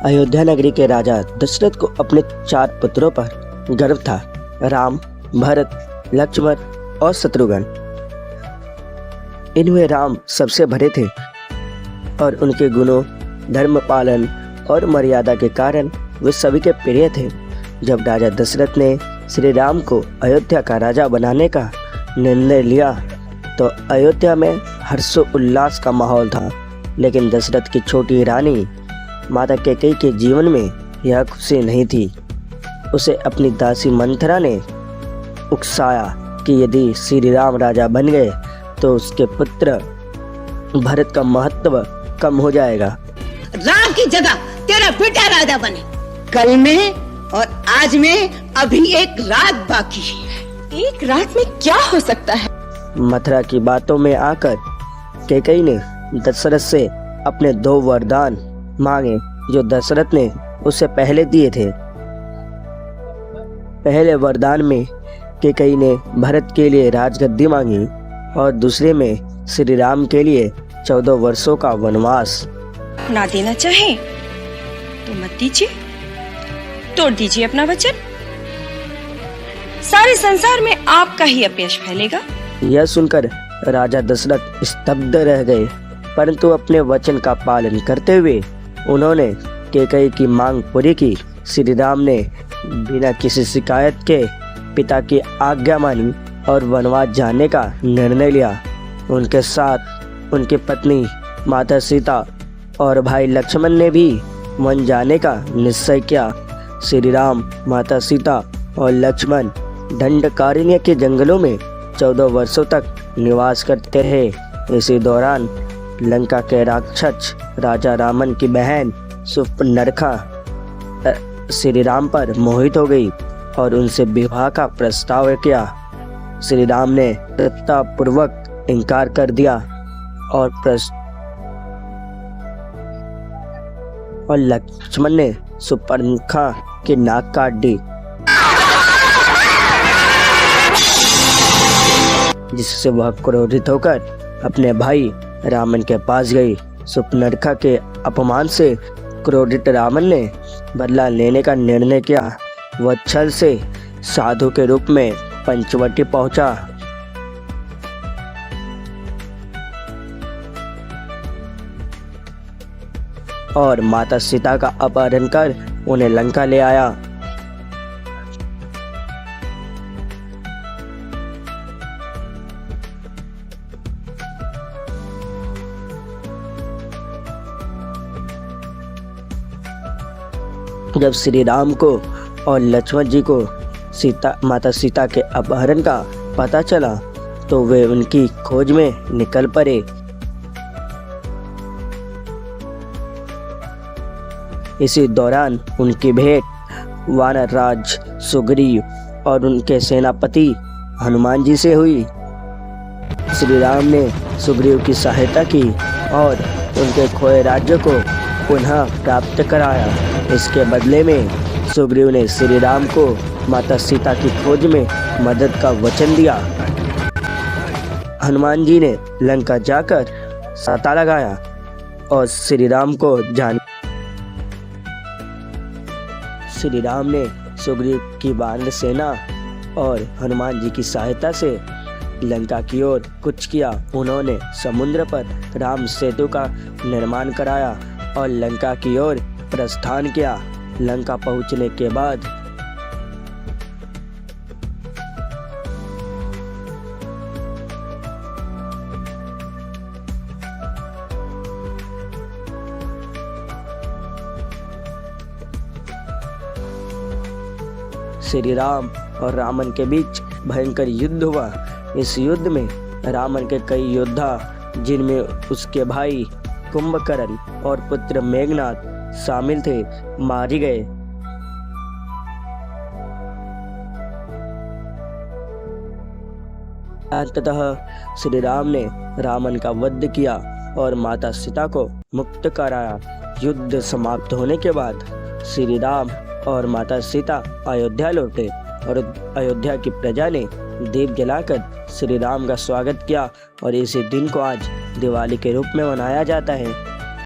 अयोध्या नगरी के राजा दशरथ को अपने 4 पुत्रों पर गर्व था। राम, भरत, लक्ष्मण और शत्रुघ्न। इनमें राम सबसे बड़े थे और उनके गुणों, धर्म पालन और मर्यादा के कारण वे सभी के प्रिय थे। जब राजा दशरथ ने श्री राम को अयोध्या का राजा बनाने का निर्णय लिया तो अयोध्या में हर्षोल्लास का माहौल था। लेकिन दशरथ की छोटी रानी माता कैकेयी के जीवन में यह खुशी नहीं थी। उसे अपनी दासी मंथरा ने उकसाया कि यदि श्री राम राजा बन गए तो उसके पुत्र भरत का महत्व कम हो जाएगा। राम की जगह तेरा बेटा राजा बने। कल में और आज में अभी एक रात बाकी है। एक रात में क्या हो सकता है? मथुरा की बातों में आकर कैकेयी ने दशरथ से अपने 2 वरदान मांगे जो दशरथ ने उसे पहले दिए थे। पहले वरदान में कैकेयी ने भरत के लिए राजगद्दी मांगी और दूसरे में श्री राम के लिए 14 वर्षों का वनवास। ना देना चाहे तो मत दीजिए, तोड़ दीजिए अपना वचन। सारे संसार में आपका ही अपयश फैलेगा। यह सुनकर राजा दशरथ स्तब्ध रह गए, परंतु अपने वचन का पालन करते हुए उन्होंने कैकेयी की मांग पूरी की। श्री राम ने बिना किसी शिकायत के पिता की आज्ञा मानी और वनवास जाने का निर्णय लिया। उनके साथ उनकी पत्नी माता सीता और भाई लक्ष्मण ने भी वन जाने का निश्चय किया। श्री राम, माता सीता और लक्ष्मण दंडकारण्य के जंगलों में 14 वर्षों तक निवास करते रहे। इसी दौरान लंका के राक्षस राजा रावण की बहन शूर्पणखा श्री राम पर मोहित हो गई और उनसे विवाह का प्रस्ताव किया। श्री राम ने दृढ़तापूर्वक इनकार कर दिया और लक्ष्मण ने शूर्पणखा की नाक काट दी, जिससे वह क्रोधित होकर अपने भाई रावण के पास गई। शूर्पणखा के अपमान से क्रोधित रावण ने बदला लेने का निर्णय किया। वह छल से साधु के रूप में पंचवटी पहुंचा। और माता सीता का अपहरण कर उन्हें लंका ले आया। जब श्री राम को और लक्ष्मण जी को माता सीता के अपहरण का पता चला तो वे उनकी खोज में निकल पड़े। इसी दौरान उनकी भेंट वानर राज सुग्रीव और उनके सेनापति हनुमान जी से हुई। श्री राम ने सुग्रीव की सहायता की और उनके खोए राज्य को पुनः प्राप्त कराया। इसके बदले में सुग्रीव ने श्री राम को माता सीता की खोज में मदद का वचन दिया। हनुमान जी ने लंका जाकर साता लगाया और श्री राम ने सुग्रीव की वानर सेना और हनुमान जी की सहायता से लंका की ओर कूच किया। उन्होंने समुद्र पर राम सेतु का निर्माण कराया और लंका की ओर प्रस्थान किया। लंका पहुंचने के बाद श्री राम और रावण के बीच भयंकर युद्ध हुआ। इस युद्ध में रावण के कई योद्धा, जिनमें उसके भाई कुंभकर्ण और पुत्र मेघनाद शामिल थे, मारे गए। अंततः श्री राम ने रावण का वध किया और माता सीता को मुक्त कराया। युद्ध समाप्त होने के बाद श्री राम और माता सीता अयोध्या लौटे और अयोध्या की प्रजा ने दीप जलाकर श्री राम का स्वागत किया और इसी दिन को आज दिवाली के रूप में मनाया जाता है।